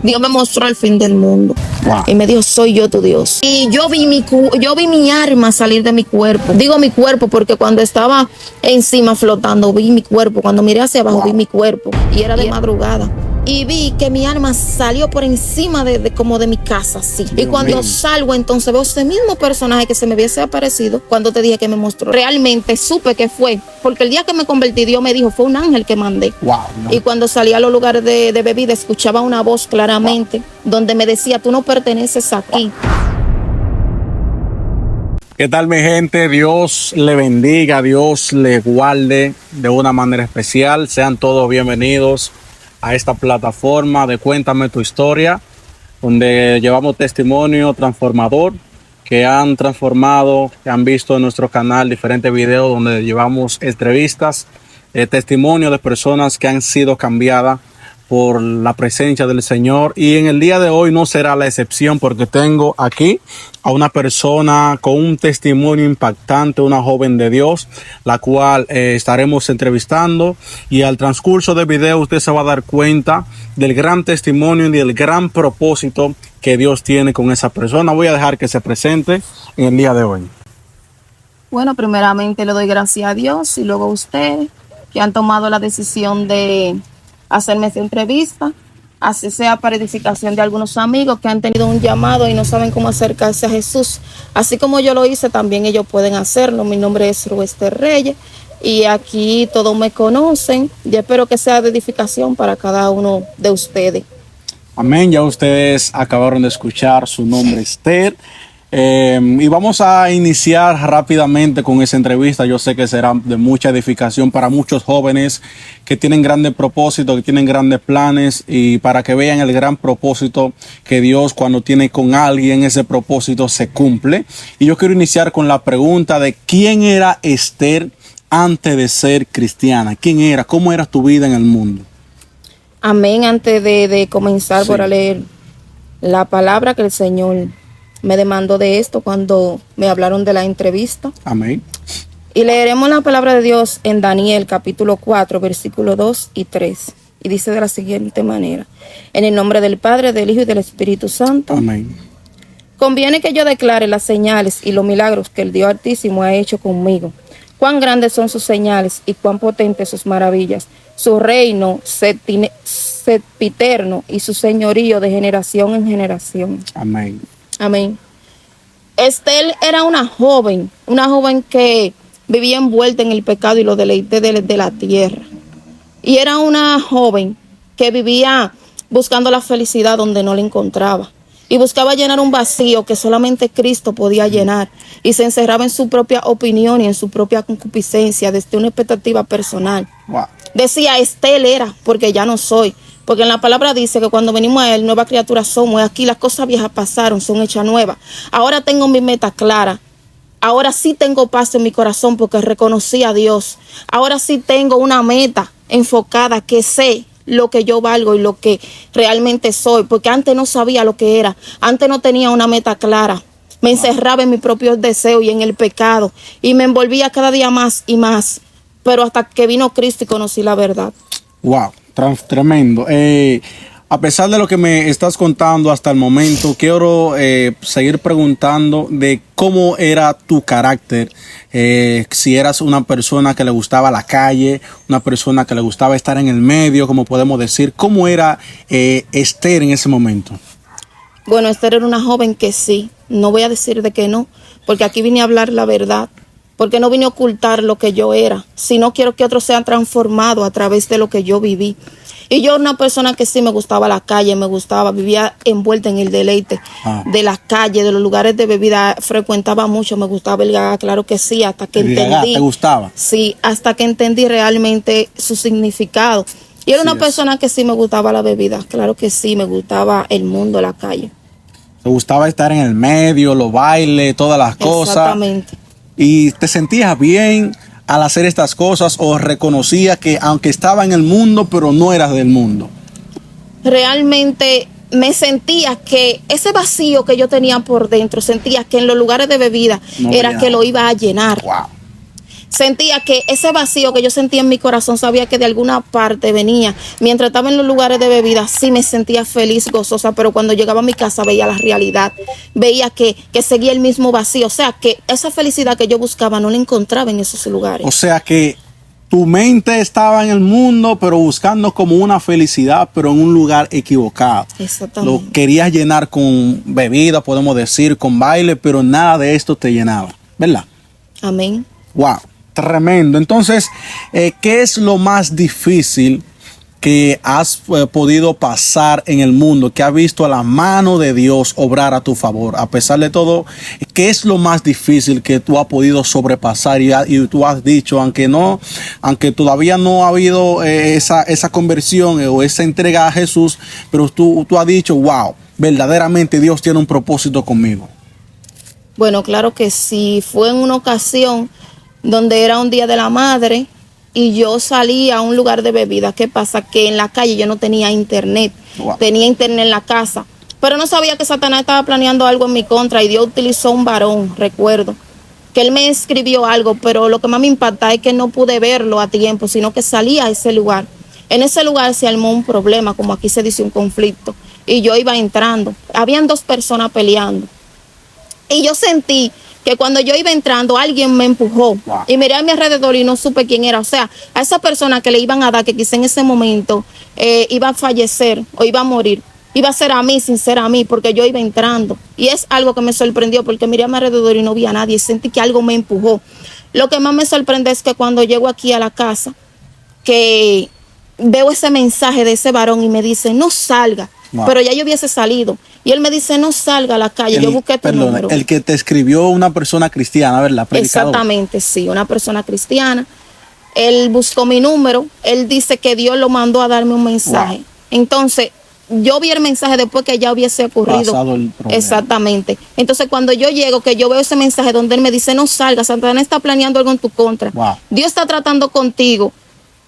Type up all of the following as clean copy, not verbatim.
Dios me mostró el fin del mundo. Wow. Y me dijo, soy yo tu Dios. Y yo vi mi alma salir de mi cuerpo. Digo mi cuerpo porque cuando estaba encima flotando, vi mi cuerpo. Cuando miré hacia abajo, vi mi cuerpo. Y era de madrugada. Y vi que mi alma salió por encima como de mi casa, así. Y cuando salgo, entonces veo ese mismo personaje que se me hubiese aparecido cuando te dije que me mostró. Realmente supe que fue, porque el día que me convertí, Dios me dijo, fue un ángel que mandé. Wow, no. Y cuando salí a los lugares de bebida, escuchaba una voz claramente, donde me decía, tú no perteneces aquí. ¿Qué tal, mi gente? Dios le bendiga, Dios le guarde de una manera especial. Sean todos bienvenidos a esta plataforma de Cuéntame tu Historia, donde llevamos testimonio transformador que han transformado, que han visto en nuestro canal diferentes videos donde llevamos entrevistas, testimonio de personas que han sido cambiadas por la presencia del Señor. Y en el día de hoy no será la excepción, porque tengo aquí a una persona con un testimonio impactante, una joven de Dios, la cual estaremos entrevistando, y al transcurso del video usted se va a dar cuenta del gran testimonio y del gran propósito que Dios tiene con esa persona. Voy a dejar que se presente en el día de hoy. Bueno, primeramente le doy gracias a Dios y luego a ustedes que han tomado la decisión de hacerme esta entrevista, así sea para edificación de algunos amigos que han tenido un llamado y no saben cómo acercarse a Jesús. Así como yo lo hice, también ellos pueden hacerlo. Mi nombre es Ruester Reyes y aquí todos me conocen y espero que sea de edificación para cada uno de ustedes. Amén. Ya ustedes acabaron de escuchar su nombre, Esther. Y vamos a iniciar rápidamente con esa entrevista. Yo sé que será de mucha edificación para muchos jóvenes que tienen grandes propósitos, que tienen grandes planes, y para que vean el gran propósito que Dios, cuando tiene con alguien, ese propósito se cumple. Y yo quiero iniciar con la pregunta de ¿quién era Esther antes de ser cristiana? ¿Quién era? ¿Cómo era tu vida en el mundo? Amén. Antes de comenzar, por leer la palabra que el Señor me demandó de esto cuando me hablaron de la entrevista. Amén. Y leeremos la palabra de Dios en Daniel capítulo 4, versículos 2 y 3. Y dice de la siguiente manera: en el nombre del Padre, del Hijo y del Espíritu Santo. Amén. Conviene que yo declare las señales y los milagros que el Dios Altísimo ha hecho conmigo. Cuán grandes son sus señales y cuán potentes sus maravillas. Su reino sempiterno y su señorío de generación en generación. Amén. Amén. Esther era una joven que vivía envuelta en el pecado y los deleites de la tierra. Y era una joven que vivía buscando la felicidad donde no la encontraba. Y buscaba llenar un vacío que solamente Cristo podía llenar. Y se encerraba en su propia opinión y en su propia concupiscencia desde una expectativa personal. Wow. Decía, Esther era, porque ya no soy. Porque en la palabra dice que cuando venimos a Él, nueva criatura somos. Aquí las cosas viejas pasaron, son hechas nuevas. Ahora tengo mi meta clara. Ahora sí tengo paz en mi corazón porque reconocí a Dios. Ahora sí tengo una meta enfocada, que sé lo que yo valgo y lo que realmente soy. Porque antes no sabía lo que era. Antes no tenía una meta clara. Me encerraba en mis propios deseos y en el pecado. Y me envolvía cada día más y más. Pero hasta que vino Cristo y conocí la verdad. Wow. Tremendo. A pesar de lo que me estás contando hasta el momento, quiero seguir preguntando de cómo era tu carácter. Si eras una persona que le gustaba la calle, una persona que le gustaba estar en el medio, como podemos decir. ¿Cómo era Esther en ese momento? Bueno, Esther era una joven que sí. No voy a decir de que no, porque aquí vine a hablar la verdad. Porque no vine a ocultar lo que yo era, sino quiero que otros sean transformados a través de lo que yo viví. Y yo, una persona que sí me gustaba la calle, vivía envuelta en el deleite de las calles, de los lugares de bebida, frecuentaba mucho, me gustaba el gaga, claro que sí, hasta que entendí. ¿Te gustaba? Sí, hasta que entendí realmente su significado. Y era una persona que sí me gustaba la bebida, claro que sí, me gustaba el mundo, la calle. ¿Te gustaba estar en el medio, los bailes, todas las cosas? Exactamente. ¿Y te sentías bien al hacer estas cosas o reconocías que aunque estaba en el mundo, pero no eras del mundo? Realmente me sentía que ese vacío que yo tenía por dentro, sentía que en los lugares de bebida era que lo iba a llenar. Wow. Sentía que ese vacío que yo sentía en mi corazón, sabía que de alguna parte venía. Mientras estaba en los lugares de bebida, sí me sentía feliz, gozosa, pero cuando llegaba a mi casa veía la realidad, veía que seguía el mismo vacío. O sea, que esa felicidad que yo buscaba no la encontraba en esos lugares. O sea que tu mente estaba en el mundo, pero buscando como una felicidad, pero en un lugar equivocado. Exactamente. Lo querías llenar con bebida, podemos decir, con baile, pero nada de esto te llenaba, ¿verdad? Amén. Wow, tremendo. Entonces, ¿qué es lo más difícil que has podido pasar en el mundo, que has visto a la mano de Dios obrar a tu favor? A pesar de todo, ¿qué es lo más difícil que tú has podido sobrepasar y tú has dicho, aunque todavía no ha habido esa conversión o esa entrega a Jesús, pero tú has dicho, wow, verdaderamente Dios tiene un propósito conmigo? Bueno, claro que sí. Fue en una ocasión donde era un día de la madre y yo salí a un lugar de bebida. ¿Qué pasa? Que en la calle yo no tenía internet. Wow. Tenía internet en la casa, pero no sabía que Satanás estaba planeando algo en mi contra y Dios utilizó un varón, recuerdo, que él me escribió algo, pero lo que más me impacta es que no pude verlo a tiempo, sino que salí a ese lugar. En ese lugar se armó un problema, como aquí se dice, un conflicto, y yo iba entrando. Habían dos personas peleando. Y yo sentí que cuando yo iba entrando, alguien me empujó. Wow. Y miré a mi alrededor y no supe quién era. O sea, a esa persona que le iban a dar, que quizá en ese momento iba a fallecer o iba a morir, iba a ser a mí sin ser a mí, porque yo iba entrando. Y es algo que me sorprendió, porque miré a mi alrededor y no vi a nadie. Sentí que algo me empujó. Lo que más me sorprende es que cuando llego aquí a la casa, que veo ese mensaje de ese varón y me dice, no salga. Wow. Pero ya yo hubiese salido. Y él me dice, no salga a la calle. Yo busqué tu número. El que te escribió una persona cristiana, ¿verdad? Predicador. Exactamente, sí, una persona cristiana. Él buscó mi número. Él dice que Dios lo mandó a darme un mensaje. Wow. Entonces, yo vi el mensaje después que ya hubiese ocurrido. Pasado el problema. Exactamente. Entonces, cuando yo llego, que yo veo ese mensaje donde él me dice, no salga, Satanás está planeando algo en tu contra. Wow. Dios está tratando contigo.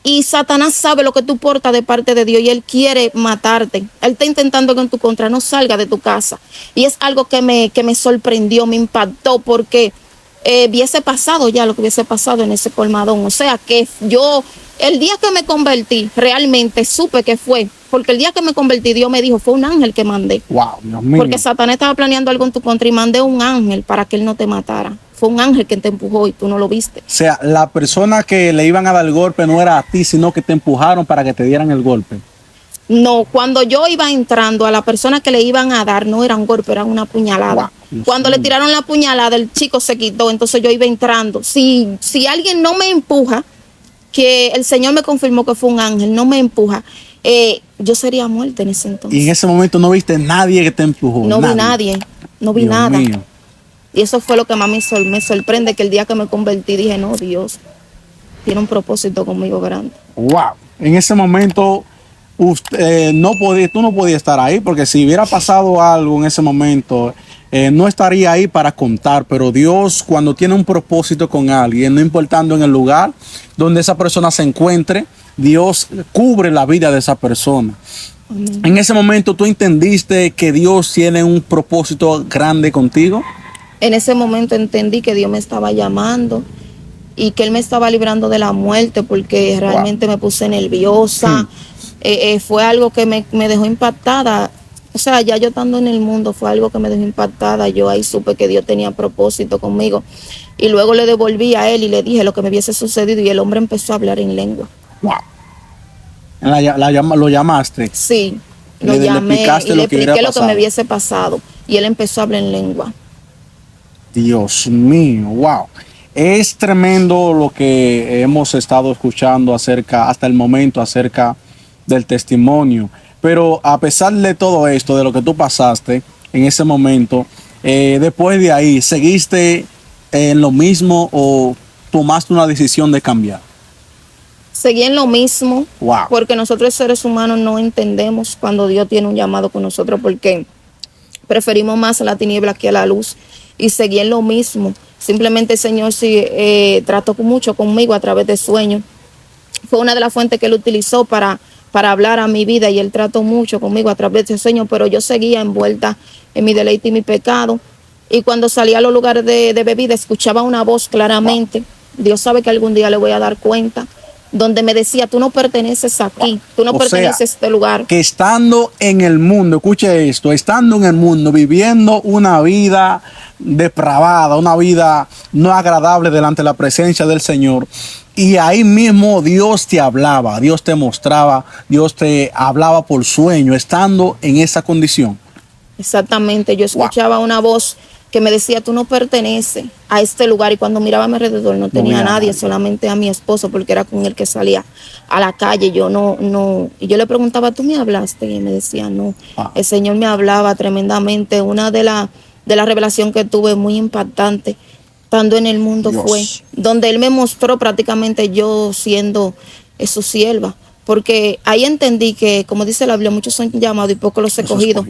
Y Satanás sabe lo que tú portas de parte de Dios y él quiere matarte. Él está intentando algo en tu contra, no salga de tu casa. Y es algo que me sorprendió, me impactó, porque hubiese pasado ya lo que hubiese pasado en ese colmadón. O sea que yo, el día que me convertí, realmente supe que fue. Porque el día que me convertí, Dios me dijo, fue un ángel que mandé. Wow, Dios mío. Porque Satanás estaba planeando algo en tu contra y mandé un ángel para que él no te matara. Fue un ángel que te empujó y tú no lo viste. O sea, la persona que le iban a dar el golpe no era a ti, sino que te empujaron para que te dieran el golpe. No, cuando yo iba entrando, a la persona que le iban a dar no era un golpe, era una puñalada. Wow, Cuando le tiraron la puñalada, el chico se quitó, entonces yo iba entrando. Si alguien no me empuja, que el Señor me confirmó que fue un ángel, no me empuja, yo sería muerta en ese entonces. Y en ese momento no viste nadie que te empujó. No vi nadie, no vi Dios nada. mío. Y eso fue lo que más me sorprende, que el día que me convertí dije, no, Dios tiene un propósito conmigo grande. Wow. En ese momento tú no podías estar ahí, porque si hubiera pasado algo en ese momento, no estaría ahí para contar. Pero Dios, cuando tiene un propósito con alguien, no importando en el lugar donde esa persona se encuentre, Dios cubre la vida de esa persona. Amén. En ese momento, ¿tú entendiste que Dios tiene un propósito grande contigo? En ese momento entendí que Dios me estaba llamando y que Él me estaba librando de la muerte, porque realmente me puse nerviosa. Fue algo que me dejó impactada. O sea, ya yo estando en el mundo, fue algo que me dejó impactada. Yo ahí supe que Dios tenía propósito conmigo. Y luego le devolví a Él y le dije lo que me hubiese sucedido, y el hombre empezó a hablar en lengua. Wow. ¿Lo llamaste? Sí, lo Le llamé explicaste y lo le que hubiera expliqué lo que pasado. me hubiese pasado. Y él empezó a hablar en lengua. Dios mío, wow. Es tremendo lo que hemos estado escuchando hasta el momento, acerca del testimonio. Pero a pesar de todo esto, de lo que tú pasaste en ese momento, después de ahí, ¿seguiste en lo mismo o tomaste una decisión de cambiar? Seguí en lo mismo, Wow. porque nosotros seres humanos no entendemos cuando Dios tiene un llamado con nosotros, porque preferimos más a la tiniebla que a la luz, y seguí en lo mismo. Simplemente el Señor sí trató mucho conmigo a través de sueños. Fue una de las fuentes que Él utilizó para hablar a mi vida, y Él trató mucho conmigo a través de sueños, pero yo seguía envuelta en mi deleite y mi pecado. Y cuando salía a los lugares de bebida, escuchaba una voz claramente. Dios sabe que algún día le voy a dar cuenta, donde me decía, tú no perteneces aquí, tú no O perteneces sea, a este lugar. que estando en el mundo, escuche esto, estando en el mundo, viviendo una vida depravada, una vida no agradable delante de la presencia del Señor, y ahí mismo Dios te hablaba, Dios te mostraba, Dios te hablaba por sueño, estando en esa condición. Exactamente, yo Wow. escuchaba una voz que me decía, tú no perteneces a este lugar, y cuando miraba a mi alrededor no tenía había a nadie, nadie. solamente a mi esposo, porque era con el que salía a la calle. Yo no, y yo le preguntaba, ¿tú me hablaste? Y él me decía, no. Ah. El Señor me hablaba tremendamente. Una de la revelación que tuve muy impactante, estando en el mundo, Dios. fue donde Él me mostró prácticamente yo siendo su sierva. Porque ahí entendí que, como dice la Biblia, muchos son llamados y pocos los escogidos.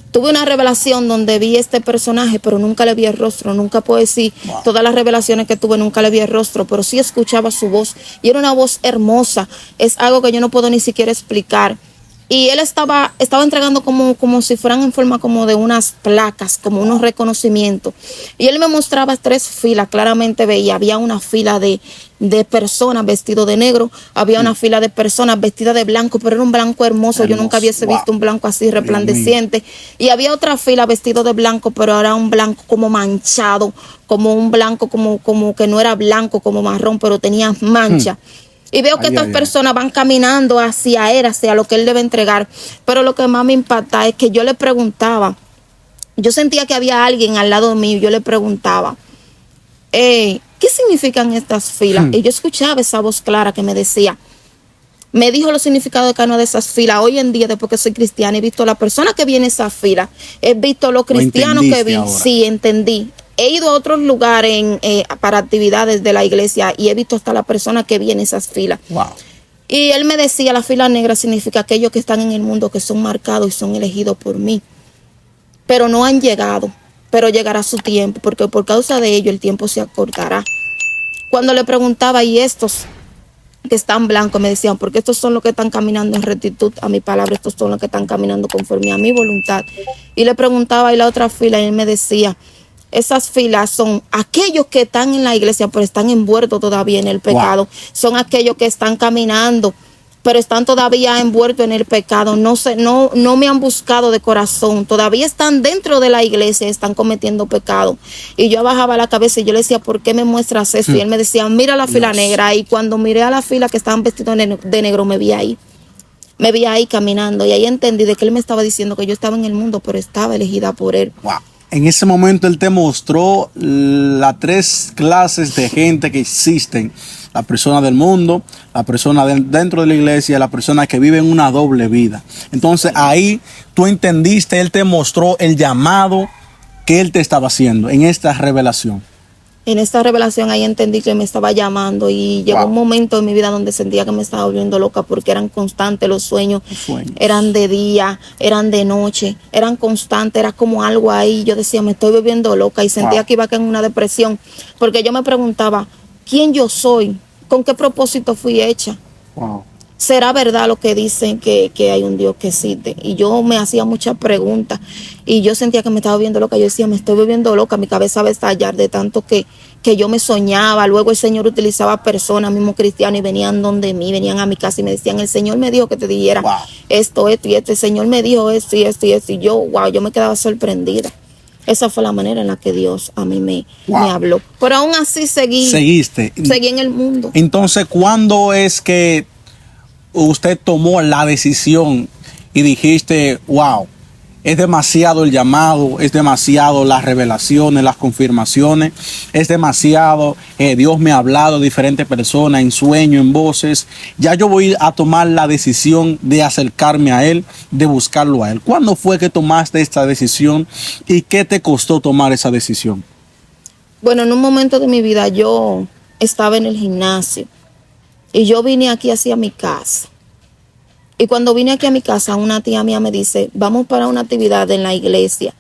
Tuve una revelación donde vi este personaje, pero nunca le vi el rostro. Nunca puedo decir todas las revelaciones que tuve, nunca le vi el rostro, pero sí escuchaba su voz. Y era una voz hermosa. Es algo que yo no puedo ni siquiera explicar. Y él estaba entregando como si fueran en forma como de unas placas, como unos reconocimientos. Y él me mostraba 3 filas, claramente veía. Había una fila de personas vestidas de negro, había una fila de personas vestidas de blanco, pero era un blanco hermoso. Yo nunca hubiese visto un blanco así resplandeciente. Y había otra fila vestido de blanco, pero era un blanco como manchado, como un blanco como que no era blanco, como marrón, pero tenía mancha. Y veo que estas personas van caminando hacia él, hacia lo que él debe entregar. Pero lo que más me impacta es que yo le preguntaba, yo sentía que había alguien al lado mío, yo le preguntaba, ¿qué significan estas filas? Y yo escuchaba esa voz clara que me decía, me dijo los significados de cada una de esas filas. Hoy en día, después que soy cristiana, he visto a la persona que viene en esa fila, he visto los cristianos que vi, sí, entendí. He ido a otros lugares para actividades de la iglesia y he visto hasta la persona que viene en esas filas. Wow. Y él me decía, la fila negra significa aquellos que están en el mundo, que son marcados y son elegidos por mí. Pero no han llegado, pero llegará su tiempo, porque por causa de ello el tiempo se acortará. Cuando le preguntaba, ¿y estos que están blancos? Me decían, porque estos son los que están caminando en rectitud a mi palabra, estos son los que están caminando conforme a mi voluntad. Y le preguntaba, y la otra fila, y él me decía, esas filas son aquellos que están en la iglesia, pero están envueltos todavía en el pecado. Wow. Son aquellos que están caminando, pero están todavía envueltos en el pecado. No me han buscado de corazón. Todavía están dentro de la iglesia, están cometiendo pecado. Y yo bajaba la cabeza y yo le decía, ¿por qué me muestras esto? Y él me decía, mira la fila negra. Y cuando miré a la fila que estaban vestidos de negro, me vi ahí. Me vi ahí caminando. Y ahí entendí de que él me estaba diciendo que yo estaba en el mundo, pero estaba elegida por él. Wow. En ese momento él te mostró las 3 clases de gente que existen. La persona del mundo, la persona dentro de la iglesia, la persona que vive en una doble vida. Entonces ahí tú entendiste, él te mostró el llamado que él te estaba haciendo en esta revelación. En esta revelación ahí entendí que me estaba llamando y llegó un momento en mi vida donde sentía que me estaba volviendo loca porque eran constantes los sueños. Eran de día, eran de noche, eran constantes, era como algo ahí. Yo decía, me estoy volviendo loca y sentía que iba a caer en una depresión porque yo me preguntaba, ¿quién yo soy? ¿Con qué propósito fui hecha? ¿Será verdad lo que dicen que hay un Dios que existe? Y yo me hacía muchas preguntas y yo sentía que me estaba volviendo loca. Yo decía, me estoy volviendo loca, mi cabeza va a estallar de tanto que yo me soñaba. Luego el Señor utilizaba personas, mismos cristianos, y venían donde mí, venían a mi casa y me decían, el Señor me dijo que te dijera esto y esto. El Señor me dijo esto y esto y esto. Y yo me quedaba sorprendida. Esa fue la manera en la que Dios a mí me habló. Pero aún así seguí en el mundo. Entonces, ¿cuándo es que usted tomó la decisión y dijiste, wow, es demasiado el llamado, es demasiado las revelaciones, las confirmaciones, es demasiado, Dios me ha hablado a diferentes personas en sueños, en voces, ya yo voy a tomar la decisión de acercarme a Él, de buscarlo a Él? ¿Cuándo fue que tomaste esta decisión y qué te costó tomar esa decisión? Bueno, en un momento de mi vida yo estaba en el gimnasio y yo vine aquí hacia mi casa. Y cuando vine aquí a mi casa, una tía mía me dice, vamos para una actividad en la iglesia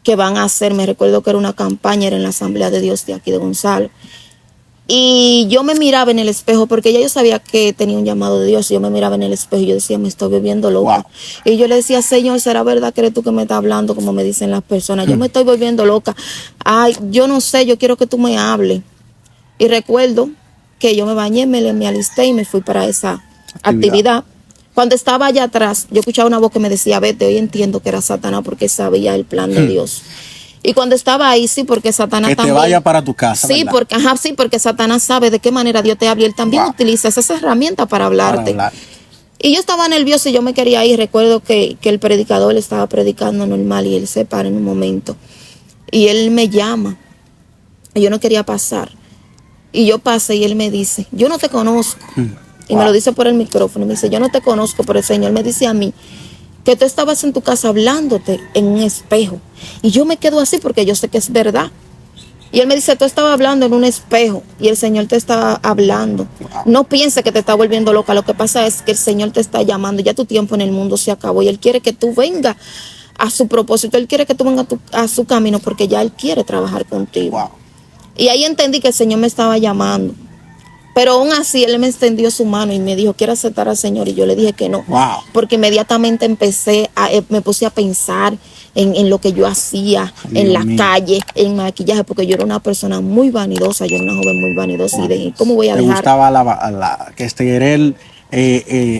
que van a hacer. Me recuerdo que era una campaña, era en la Asamblea de Dios de aquí de Gonzalo. Y yo me miraba en el espejo, porque ya yo sabía que tenía un llamado de Dios. Yo me miraba en el espejo y yo decía, me estoy volviendo loca. Y yo le decía, Señor, ¿será verdad que eres tú que me estás hablando, como me dicen las personas? Yo me estoy volviendo loca. Ay, yo no sé, yo quiero que tú me hables. Y recuerdo que yo me bañé, me alisté y me fui para esa actividad. Cuando estaba allá atrás, yo escuchaba una voz que me decía, vete, hoy entiendo que era Satanás porque sabía el plan de Dios. Y cuando estaba ahí, sí, porque Satanás que también... te vaya para tu casa, sí, ¿verdad? porque Satanás sabe de qué manera Dios te habla. Él también utiliza esas herramientas para hablarte. Y yo estaba nerviosa y yo me quería ir. Recuerdo que el predicador estaba predicando normal y él se para en un momento. Y él me llama. Y yo no quería pasar. Y yo pasé y él me dice, yo no te conozco. Y me lo dice por el micrófono. Me dice, yo no te conozco, pero el Señor me dice a mí que tú estabas en tu casa hablándote en un espejo. Y yo me quedo así porque yo sé que es verdad. Y él me dice, tú estabas hablando en un espejo y el Señor te estaba hablando. No pienses que te está volviendo loca. Lo que pasa es que el Señor te está llamando. Ya tu tiempo en el mundo se acabó y Él quiere que tú vengas a su propósito. Él quiere que tú vengas a su camino porque ya Él quiere trabajar contigo. Y ahí entendí que el Señor me estaba llamando. Pero aún así, Él me extendió su mano y me dijo, ¿quiero aceptar al Señor? Y yo le dije que no. Porque inmediatamente me puse a pensar en lo que yo hacía, en la calle, en maquillaje, porque yo era una persona muy vanidosa, yo era una joven muy vanidosa. Y dije, ¿cómo voy a dejar? Me gustaba querer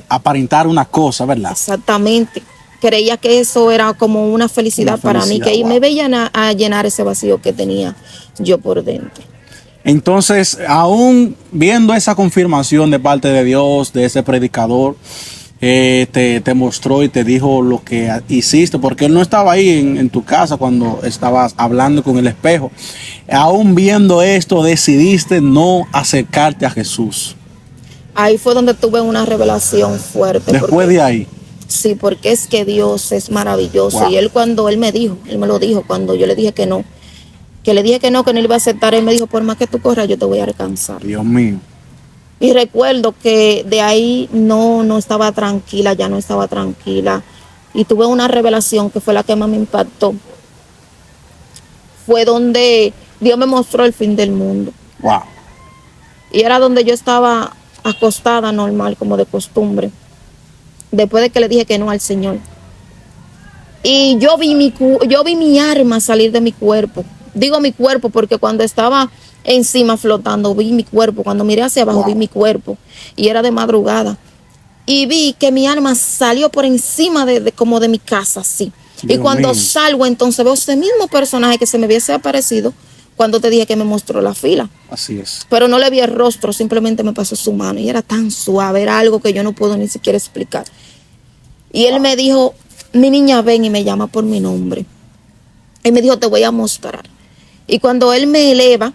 aparentar una cosa, ¿verdad? Exactamente. Creía que eso era como una felicidad para mí, que me veían a llenar ese vacío que tenía yo por dentro. Entonces, aún viendo esa confirmación de parte de Dios, de ese predicador, te mostró y te dijo lo que hiciste, porque él no estaba ahí en tu casa cuando estabas hablando con el espejo. Aún viendo esto, decidiste no acercarte a Jesús. Ahí fue donde tuve una revelación fuerte. Después de ahí. Sí, porque es que Dios es maravilloso. Y Él cuando Él me lo dijo, cuando yo le dije que no, que le dije que no le iba a aceptar, Él me dijo, por más que tú corras, yo te voy a alcanzar. Dios mío. Y recuerdo que de ahí no estaba tranquila, ya no estaba tranquila. Y tuve una revelación que fue la que más me impactó. Fue donde Dios me mostró el fin del mundo. Y era donde yo estaba acostada normal, como de costumbre. Después de que le dije que no al Señor. Y yo vi mi alma salir de mi cuerpo. Digo mi cuerpo porque cuando estaba encima flotando vi mi cuerpo. Cuando miré hacia abajo vi mi cuerpo. Y era de madrugada. Y vi que mi alma salió por encima como de mi casa, así. Y cuando salgo, entonces veo ese mismo personaje que se me hubiese aparecido cuando te dije que me mostró la fila. Así es. Pero no le vi el rostro, simplemente me pasó su mano. Y era tan suave, era algo que yo no puedo ni siquiera explicar. Y él me dijo, mi niña, ven, y me llama por mi nombre. Él me dijo, te voy a mostrar. Y cuando él me eleva,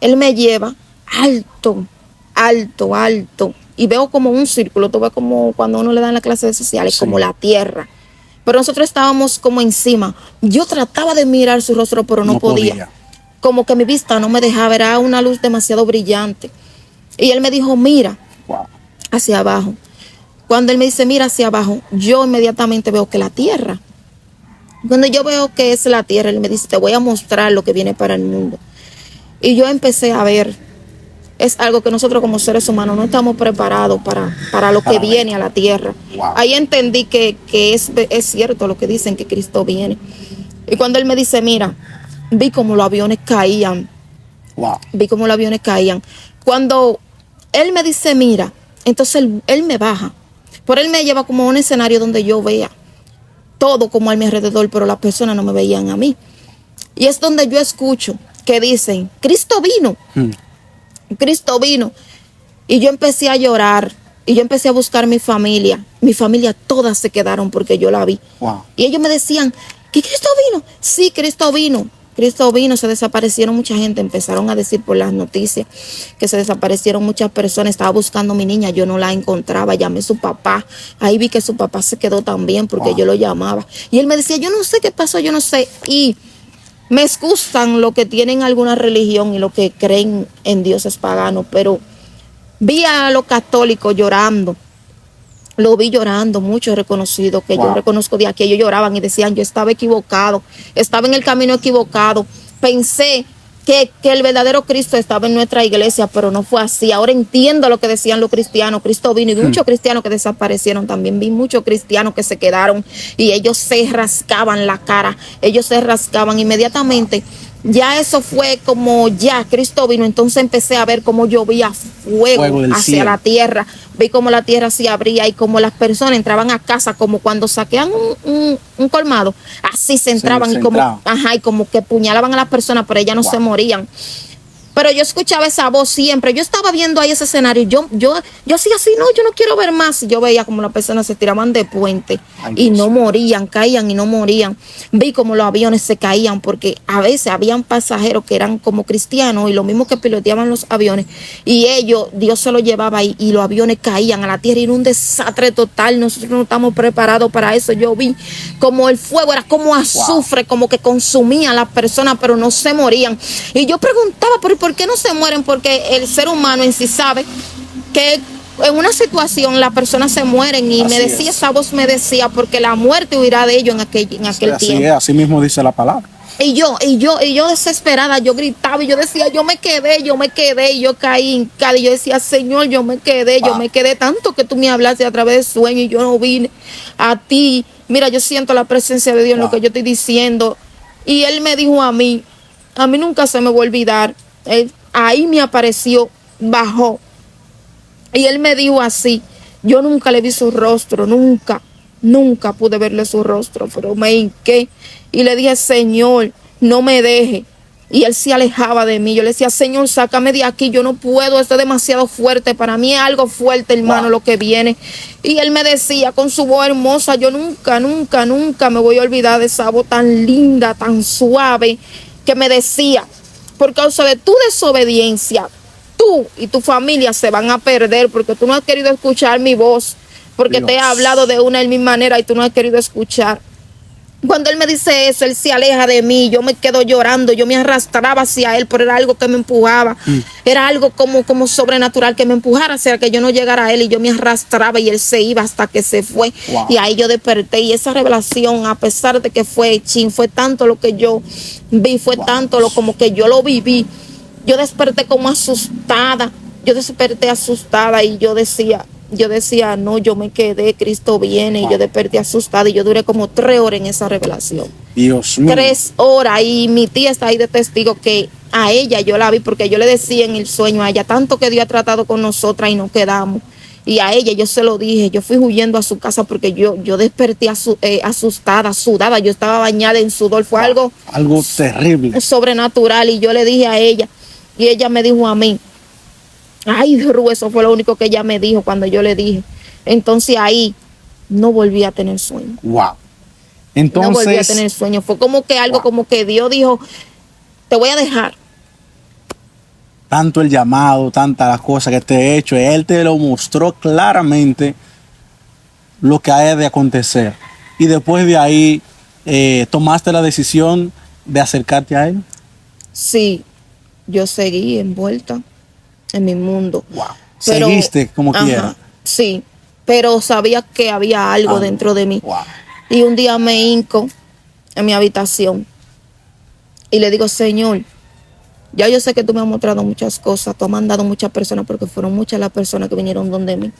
él me lleva alto, alto, alto. Y veo como un círculo, tú ves como cuando uno le dan las clases sociales, como la tierra. Pero nosotros estábamos como encima. Yo trataba de mirar su rostro, pero no podía. Como que mi vista no me dejaba, era una luz demasiado brillante. Y él me dijo, mira hacia abajo. Cuando él me dice, mira hacia abajo, yo inmediatamente veo que la tierra. Cuando yo veo que es la tierra, él me dice, te voy a mostrar lo que viene para el mundo. Y yo empecé a ver, es algo que nosotros como seres humanos no estamos preparados para lo que viene a la tierra. Ahí entendí que es cierto lo que dicen, que Cristo viene. Y cuando él me dice, mira, vi como los aviones caían. Vi como los aviones caían. Cuando él me dice, mira, entonces él me baja. Por él me lleva como a un escenario donde yo vea todo como a mi alrededor, pero las personas no me veían a mí. Y es donde yo escucho que dicen, Cristo vino. Cristo vino. Y yo empecé a llorar. Y yo empecé a buscar mi familia. Mi familia todas se quedaron porque yo la vi. Y ellos me decían, ¿que Cristo vino? Sí, Cristo vino. Cristo vino, se desaparecieron mucha gente, empezaron a decir por las noticias que se desaparecieron muchas personas. Estaba buscando a mi niña, yo no la encontraba, llamé a su papá, ahí vi que su papá se quedó también porque yo lo llamaba. Y él me decía, yo no sé qué pasó, yo no sé. Y me excusan lo que tienen alguna religión y lo que creen en dioses paganos, pero vi a los católicos llorando. Lo vi llorando, muchos reconocidos que yo reconozco de aquí, ellos lloraban y decían, yo estaba equivocado, estaba en el camino equivocado, pensé que el verdadero Cristo estaba en nuestra iglesia, pero no fue así. Ahora entiendo lo que decían los cristianos, Cristo vino, y vi muchos cristianos que desaparecieron también, vi muchos cristianos que se quedaron y ellos se rascaban la cara, ellos se rascaban inmediatamente. Ya eso fue como ya Cristo vino, entonces empecé a ver cómo llovía fuego del hacia cielo. la tierra, vi cómo la tierra se abría y cómo las personas entraban a casa, como cuando saquean un colmado, así se entraban se y como, entraban. ajá, y como que puñalaban a las personas, pero ellas no se morían. Pero yo escuchaba esa voz siempre. Yo estaba viendo ahí ese escenario. Yo hacía así, no, yo no quiero ver más. Y yo veía como las personas se tiraban de puente y no morían, caían y no morían. Vi como los aviones se caían porque a veces habían pasajeros que eran como cristianos y lo mismo que piloteaban los aviones. Y ellos, Dios se los llevaba ahí y los aviones caían a la tierra y era un desastre total. Nosotros no estamos preparados para eso. Yo vi como el fuego era como azufre, como que consumía a las personas, pero no se morían. Y yo preguntaba, ¿por qué no se mueren? Porque el ser humano en sí sabe que en una situación las personas se mueren y me decía, esa voz me decía, porque la muerte huirá de ellos en aquel tiempo. Así mismo dice la palabra. Y yo desesperada, yo gritaba y yo decía, yo me quedé, y yo caí hincada y yo decía, Señor, yo me quedé tanto que tú me hablaste a través de sueño y yo no vine a ti. Mira, yo siento la presencia de Dios en lo que yo estoy diciendo. Y Él me dijo a mí nunca se me va a olvidar. Ahí me apareció, bajó. Y Él me dijo así, yo nunca le vi su rostro, nunca pude verle su rostro, pero me hinqué y le dije, Señor, no me deje. Y Él se alejaba de mí. Yo le decía, Señor, sácame de aquí, yo no puedo, esto es demasiado fuerte. Para mí es algo fuerte, hermano, lo que viene. Y Él me decía con su voz hermosa, yo nunca me voy a olvidar de esa voz tan linda, tan suave, que me decía, por causa de tu desobediencia, tú y tu familia se van a perder porque tú no has querido escuchar mi voz, porque te he hablado de una en mi manera y tú no has querido escuchar. Cuando Él me dice eso, Él se aleja de mí, yo me quedo llorando, yo me arrastraba hacia Él, pero era algo que me empujaba, era algo como sobrenatural que me empujara hacia que yo no llegara a Él y yo me arrastraba y Él se iba hasta que se fue. Y ahí yo desperté y esa revelación, a pesar de que fue tanto lo que yo vi, fue tanto como que yo lo viví, yo desperté como asustada, y yo decía, no, yo me quedé, Cristo viene, y yo desperté asustada y yo duré como 3 horas en esa revelación. Dios mío. 3 horas y mi tía está ahí de testigo que a ella yo la vi porque yo le decía en el sueño a ella, tanto que Dios ha tratado con nosotras y nos quedamos. Y a ella yo se lo dije, yo fui huyendo a su casa porque yo desperté asustada, sudada, yo estaba bañada en sudor, fue algo terrible, sobrenatural. Y yo le dije a ella y ella me dijo a mí, ay, Ru, eso fue lo único que ella me dijo cuando yo le dije. Entonces ahí no volví a tener sueño. Entonces, no volví a tener sueño. Fue como que algo como que Dios dijo, te voy a dejar. Tanto el llamado, tantas las cosas que te he hecho, Él te lo mostró claramente lo que ha de acontecer. Y después de ahí, ¿tomaste la decisión de acercarte a Él? Sí, yo seguí envuelta en mi mundo. Pero, seguiste como quiera. Sí, pero sabía que había algo dentro de mí. Y un día me hinco en mi habitación y le digo, Señor, ya yo sé que tú me has mostrado muchas cosas, tú has mandado muchas personas, porque fueron muchas las personas que vinieron donde mí.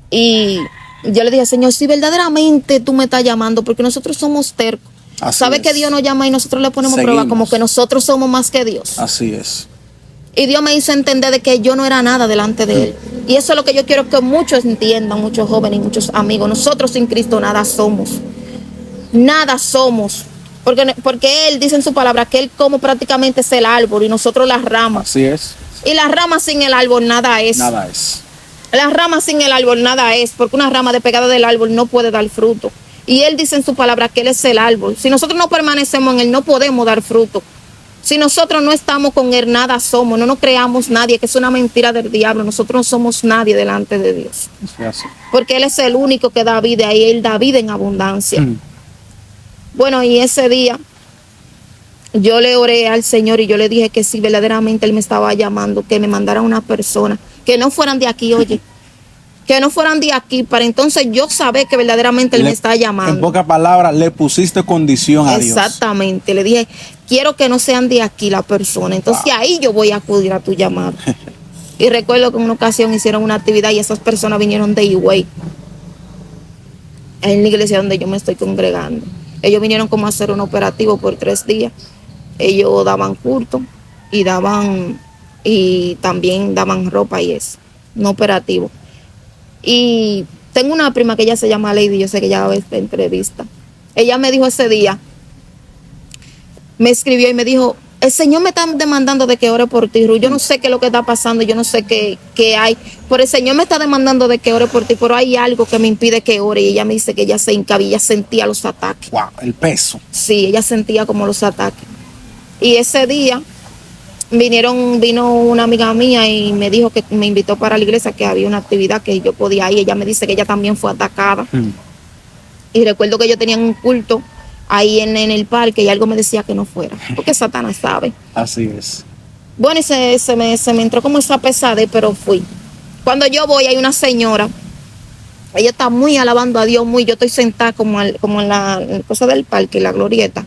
Y yo le dije, Señor, si verdaderamente tú me estás llamando, porque nosotros somos tercos. ¿Sabe que Dios nos llama y nosotros le ponemos prueba como que nosotros somos más que Dios? Así es. Y Dios me hizo entender de que yo no era nada delante de Él. Y eso es lo que yo quiero que muchos entiendan, muchos jóvenes y muchos amigos. Nosotros sin Cristo nada somos. Nada somos. Porque Él dice en su palabra que Él como prácticamente es el árbol y nosotros las ramas. Así es. Y las ramas sin el árbol nada es. Nada es. Las ramas sin el árbol nada es. Porque una rama despegada del árbol no puede dar fruto. Y Él dice en su palabra que Él es el árbol. Si nosotros no permanecemos en Él, no podemos dar fruto. Si nosotros no estamos con Él, nada somos. No nos creamos nadie, que es una mentira del diablo. Nosotros no somos nadie delante de Dios. Porque Él es el único que da vida y Él da vida en abundancia. Bueno, y ese día yo le oré al Señor y yo le dije que si verdaderamente Él me estaba llamando, que me mandara una persona, que no fueran de aquí, oye. Que no fueran de aquí, para entonces yo saber que verdaderamente Él me está llamando. En pocas palabras, le pusiste condición a Dios. Exactamente, le dije, quiero que no sean de aquí la persona, entonces ahí yo voy a acudir a tu llamado. Y recuerdo que en una ocasión hicieron una actividad y esas personas vinieron de Higüey, en la iglesia donde yo me estoy congregando. Ellos vinieron como a hacer un operativo por 3 días. ellos daban culto y también daban ropa y eso, no operativo. Y tengo una prima que ella se llama Lady, yo sé que ella va a ver esta entrevista. Ella me dijo ese día, me escribió y me dijo, el Señor me está demandando de que ore por ti, Ruth. Yo no sé qué es lo que está pasando, yo no sé qué hay, pero el Señor me está demandando de que ore por ti, pero hay algo que me impide que ore. Y ella me dice que ella se hincaba y ella sentía los ataques. Wow, el peso. Sí, ella sentía como los ataques. Y ese día vino una amiga mía y me dijo que me invitó para la iglesia, que había una actividad que yo podía ir. Ella me dice que ella también fue atacada. Y recuerdo que yo tenía un culto ahí en el parque y algo me decía que no fuera, porque Satanás sabe. Así es. Bueno, y se me entró como esa pesadez, pero fui. Cuando yo voy, hay una señora, ella está muy alabando a Dios, yo estoy sentada como en la cosa del parque, la glorieta.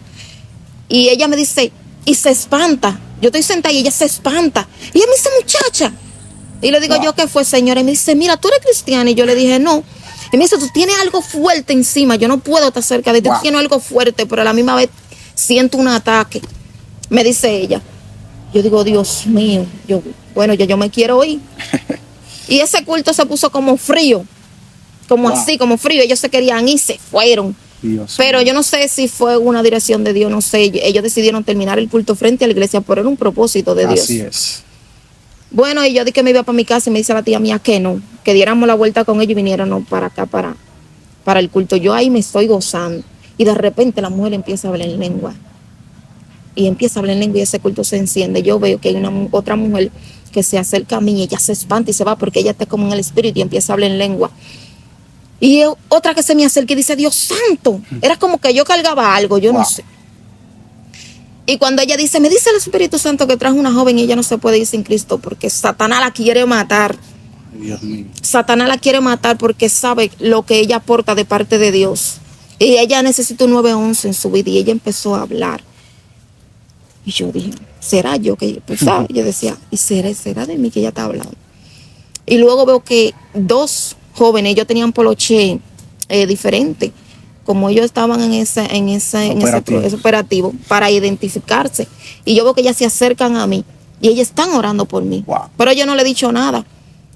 Y ella me dice, y se espanta. Yo estoy sentada y ella se espanta. Y ella me dice, muchacha. Y le digo yo, ¿qué fue, señora? Y me dice, mira, ¿tú eres cristiana? Y yo le dije, no. Y me dice, tú tienes algo fuerte encima, yo no puedo estar cerca de ti, tú tienes algo fuerte, pero a la misma vez siento un ataque, me dice ella. Yo digo, Dios mío, yo me quiero ir. Y ese culto se puso como frío, como así, como frío, ellos se querían ir, se fueron. Dios pero mío. yo no sé si fue una dirección de Dios, no sé, ellos decidieron terminar el culto frente a la iglesia, pero era un propósito de Dios. Así es. Bueno, y yo dije que me iba para mi casa y me dice la tía mía que no, que diéramos la vuelta con ellos y vinieran para acá, para el culto. Yo ahí me estoy gozando y de repente la mujer empieza a hablar en lengua. Y empieza a hablar en lengua y ese culto se enciende. Yo veo que hay otra mujer que se acerca a mí y ella se espanta y se va porque ella está como en el espíritu y empieza a hablar en lengua. Y otra que se me acerca y dice, Dios santo. Era como que yo cargaba algo, yo no sé. Y cuando ella dice, me dice el Espíritu Santo que trajo una joven y ella no se puede ir sin Cristo porque Satanás la quiere matar. Dios mío. Satanás la quiere matar porque sabe lo que ella aporta de parte de Dios. Y ella necesita un 911 en su vida y ella empezó a hablar. Y yo dije, ¿será yo que pensaba? Yo decía, ¿y será de mí que ella está hablando? Y luego veo que dos jóvenes, ellos tenían poloché diferente. Como ellos estaban en ese operativo para identificarse. Y yo veo que ellas se acercan a mí y ellas están orando por mí. Wow. Pero yo no le he dicho nada.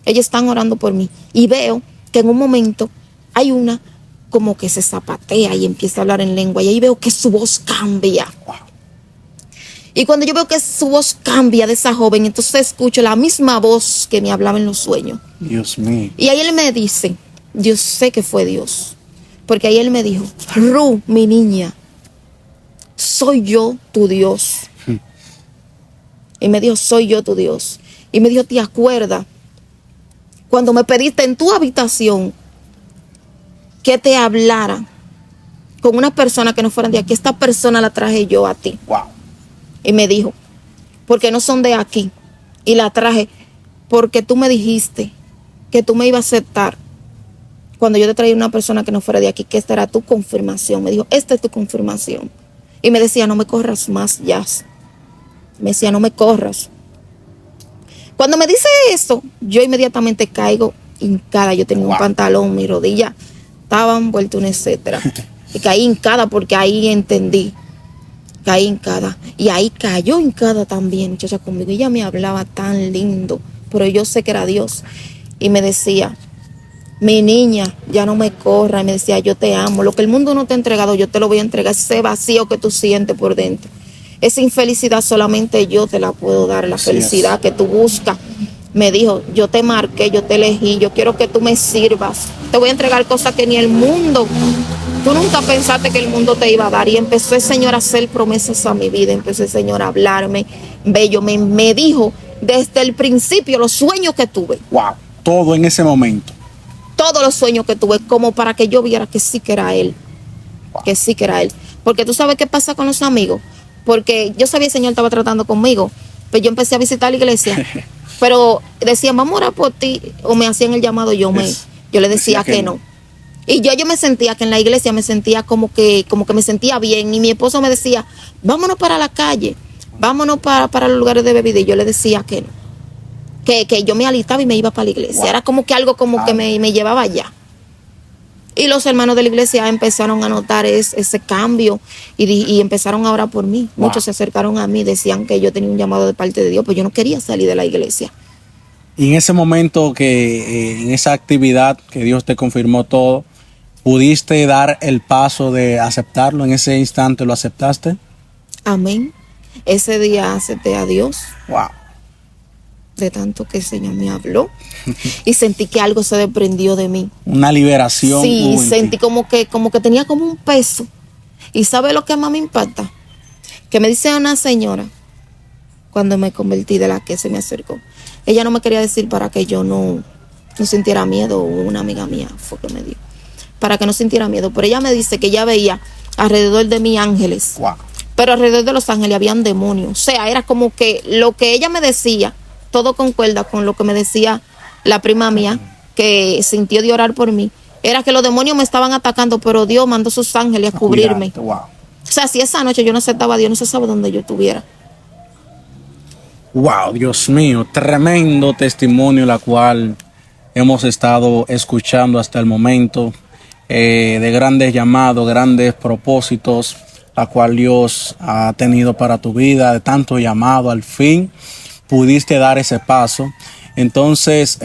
Ellas están orando por mí. Y veo que en un momento hay una como que se zapatea y empieza a hablar en lengua. Y ahí veo que su voz cambia. Wow. Y cuando yo veo que su voz cambia de esa joven, entonces escucho la misma voz que me hablaba en los sueños. Dios mío. Y ahí él me dice, yo sé que fue Dios. Porque ahí él me dijo, Ru, mi niña, soy yo tu Dios. Y me dijo, soy yo tu Dios. Y me dijo, ¿te acuerdas cuando me pediste en tu habitación que te hablara con una persona que no fueran de aquí? Esta persona la traje yo a ti. Wow. Y me dijo, porque no son de aquí. Y la traje porque tú me dijiste que tú me ibas a aceptar cuando yo te traía una persona que no fuera de aquí, que esta era tu confirmación. Me dijo, esta es tu confirmación. Y me decía, no me corras más, Jazz. Me decía, no me corras. Cuando me dice eso, yo inmediatamente caigo hincada. Yo tenía un pantalón, mi rodilla estaban vueltas un etcétera. Y caí hincada porque ahí entendí. Caí hincada. Y ahí cayó hincada también, muchacha, conmigo. Ella me hablaba tan lindo, pero yo sé que era Dios. Y me decía, mi niña, ya no me corra. Y me decía, yo te amo. Lo que el mundo no te ha entregado, yo te lo voy a entregar. Ese vacío que tú sientes por dentro. Esa infelicidad solamente yo te la puedo dar. La felicidad que tú buscas. Me dijo, yo te marqué, yo te elegí. Yo quiero que tú me sirvas. Te voy a entregar cosas que ni el mundo. Tú nunca pensaste que el mundo te iba a dar. Y empezó el Señor a hacer promesas a mi vida. Empezó el Señor a hablarme. Bello, me dijo desde el principio los sueños que tuve. Wow. Todo en ese momento. Todos los sueños que tuve, como para que yo viera que sí que era Él. Que sí que era Él. Porque tú sabes qué pasa con los amigos. Porque yo sabía que el Señor estaba tratando conmigo. Pues yo empecé a visitar la iglesia. Pero decían, vamos a orar por ti. O me hacían el llamado, yo le decía que no. Y yo me sentía que en la iglesia me sentía como que me sentía bien. Y mi esposo me decía, vámonos para la calle. Vámonos para los lugares de bebida. Y yo le decía que no. Que yo me alistaba y me iba para la iglesia. Era como que algo como que me llevaba allá. Y los hermanos de la iglesia empezaron a notar ese cambio y empezaron a orar por mí. Wow. Muchos se acercaron a mí, decían que yo tenía un llamado de parte de Dios, pues yo no quería salir de la iglesia. Y en ese momento en esa actividad que Dios te confirmó todo, ¿pudiste dar el paso de aceptarlo? ¿En ese instante lo aceptaste? Amén. Ese día acepté a Dios. Wow. De tanto que el Señor me habló y sentí que algo se desprendió de mí. Una liberación. Sí, sentí como que tenía como un peso. ¿Y sabe lo que más me impacta? Que me dice una señora, cuando me convertí, de la que se me acercó, ella no me quería decir para que yo no sintiera miedo. Una amiga mía fue que me dijo, para que no sintiera miedo. Pero ella me dice que ella veía alrededor de mí ángeles. Wow. Pero alrededor de los ángeles habían demonios. O sea, era como que lo que ella me decía, todo concuerda con lo que me decía la prima mía, que sintió de orar por mí. Era que los demonios me estaban atacando, pero Dios mandó sus ángeles a cubrirme. Wow. O sea, si esa noche yo no aceptaba a Dios, no se sabe dónde yo estuviera. Wow, Dios mío, tremendo testimonio la cual hemos estado escuchando hasta el momento, de grandes llamados, grandes propósitos, la cual Dios ha tenido para tu vida, de tanto llamado, al fin pudiste dar ese paso. Entonces,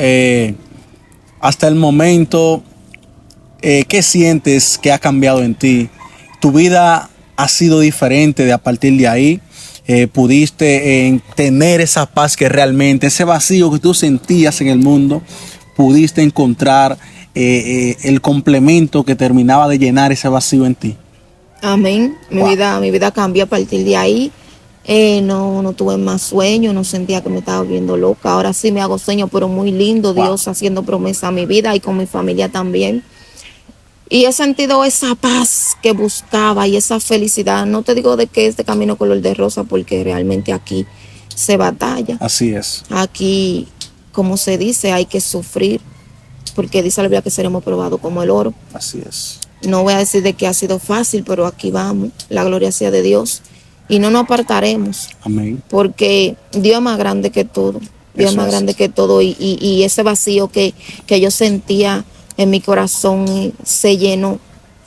hasta el momento, ¿qué sientes que ha cambiado en ti? ¿Tu vida ha sido diferente de a partir de ahí? ¿Pudiste tener esa paz que realmente, ese vacío que tú sentías en el mundo, pudiste encontrar el complemento que terminaba de llenar ese vacío en ti? Amén. Mi vida cambió a partir de ahí. No tuve más sueño, no sentía que me estaba volviendo loca. Ahora sí me hago sueño, pero muy lindo. Wow. Dios haciendo promesa a mi vida y con mi familia también. Y he sentido esa paz que buscaba y esa felicidad. No te digo de que este camino color de rosa, porque realmente aquí se batalla. Así es. Aquí, como se dice, hay que sufrir, porque dice la Biblia que seremos probados como el oro. Así es. No voy a decir de que ha sido fácil, pero aquí vamos. La gloria sea de Dios. Y no nos apartaremos. Amén. Porque Dios es más grande que todo. Dios es más grande que todo. Y ese vacío que yo sentía en mi corazón se llenó.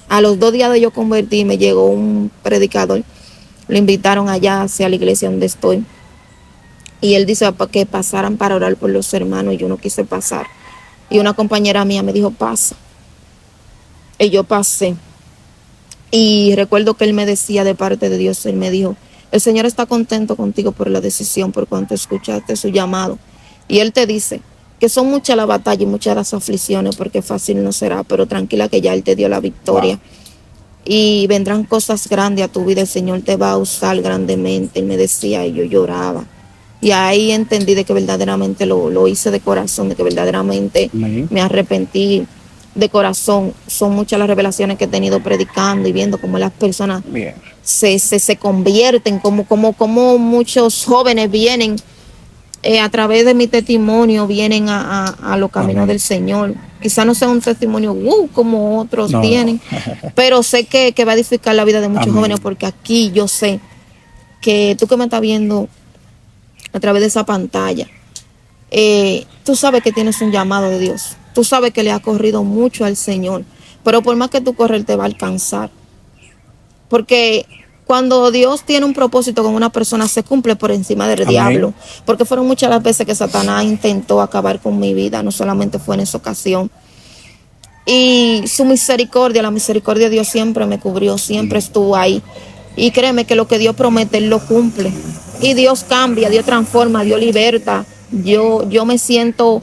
A los 2 días de yo convertirme, llegó un predicador. Lo invitaron allá hacia la iglesia donde estoy. Y él dice que pasaran para orar por los hermanos. Y yo no quise pasar. Y una compañera mía me dijo, pasa. Y yo pasé. Y recuerdo que él me decía de parte de Dios, él me dijo, el Señor está contento contigo por la decisión, por cuanto escuchaste su llamado. Y él te dice que son muchas las batallas y muchas las aflicciones, porque fácil no será, pero tranquila que ya él te dio la victoria. Wow. Y vendrán cosas grandes a tu vida, el Señor te va a usar grandemente. Él me decía y yo lloraba. Y ahí entendí de que verdaderamente lo hice de corazón, de que verdaderamente me arrepentí de corazón. Son muchas las revelaciones que he tenido predicando y viendo cómo las personas se convierten, como muchos jóvenes vienen a través de mi testimonio, vienen a los caminos del Señor. Quizá no sea un testimonio como otros tienen, pero sé que va a edificar la vida de muchos jóvenes, porque aquí yo sé que tú que me estás viendo a través de esa pantalla, tú sabes que tienes un llamado de Dios. Tú sabes que le ha corrido mucho al Señor, pero por más que tú corres, te va a alcanzar. Porque cuando Dios tiene un propósito con una persona, se cumple por encima del diablo. Porque fueron muchas las veces que Satanás intentó acabar con mi vida, no solamente fue en esa ocasión. Y su misericordia, la misericordia de Dios siempre me cubrió, siempre estuvo ahí. Y créeme que lo que Dios promete, Él lo cumple. Y Dios cambia, Dios transforma, Dios liberta. Yo me siento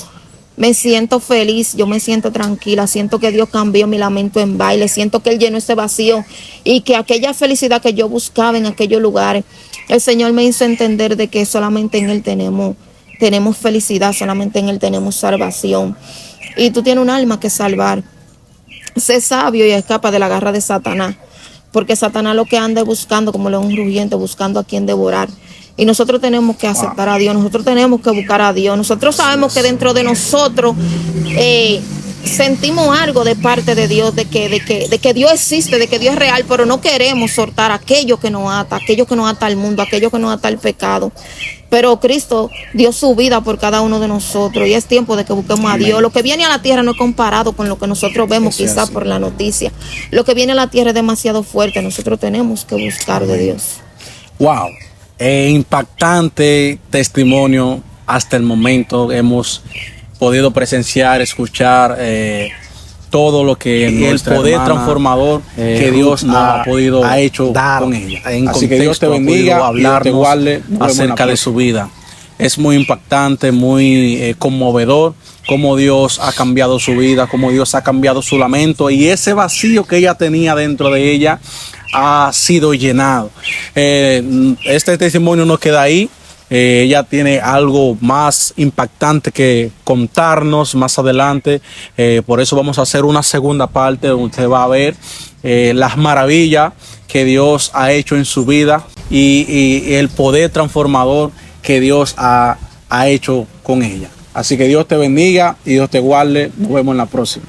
feliz, yo me siento tranquila, siento que Dios cambió mi lamento en baile, siento que Él llenó ese vacío y que aquella felicidad que yo buscaba en aquellos lugares, el Señor me hizo entender de que solamente en Él tenemos felicidad, solamente en Él tenemos salvación. Y tú tienes un alma que salvar. Sé sabio y escapa de la garra de Satanás, porque Satanás lo que anda buscando como león rugiente, buscando a quien devorar. Y nosotros tenemos que aceptar a Dios, nosotros tenemos que buscar a Dios. Nosotros sabemos que dentro de nosotros sentimos algo de parte de Dios, de que Dios existe, de que Dios es real, pero no queremos soltar aquello que nos ata al mundo, aquello que nos ata al pecado. Pero Cristo dio su vida por cada uno de nosotros y es tiempo de que busquemos a Dios. Lo que viene a la tierra no es comparado con lo que nosotros vemos quizás por la noticia. Lo que viene a la tierra es demasiado fuerte. Nosotros tenemos que buscar de Dios. Wow, impactante testimonio hasta el momento. Hemos podido presenciar, escuchar todo lo que el poder transformador que Dios ha hecho con ella. Así que Dios te bendiga, hablarnos acerca de su vida. Es muy impactante, muy conmovedor cómo Dios ha cambiado su vida, cómo Dios ha cambiado su lamento, y ese vacío que ella tenía dentro de ella ha sido llenado. Este testimonio no queda ahí. Ella tiene algo más impactante que contarnos más adelante. Por eso vamos a hacer una segunda parte donde usted va a ver las maravillas que Dios ha hecho en su vida y el poder transformador que Dios ha hecho con ella. Así que Dios te bendiga y Dios te guarde. Nos vemos en la próxima.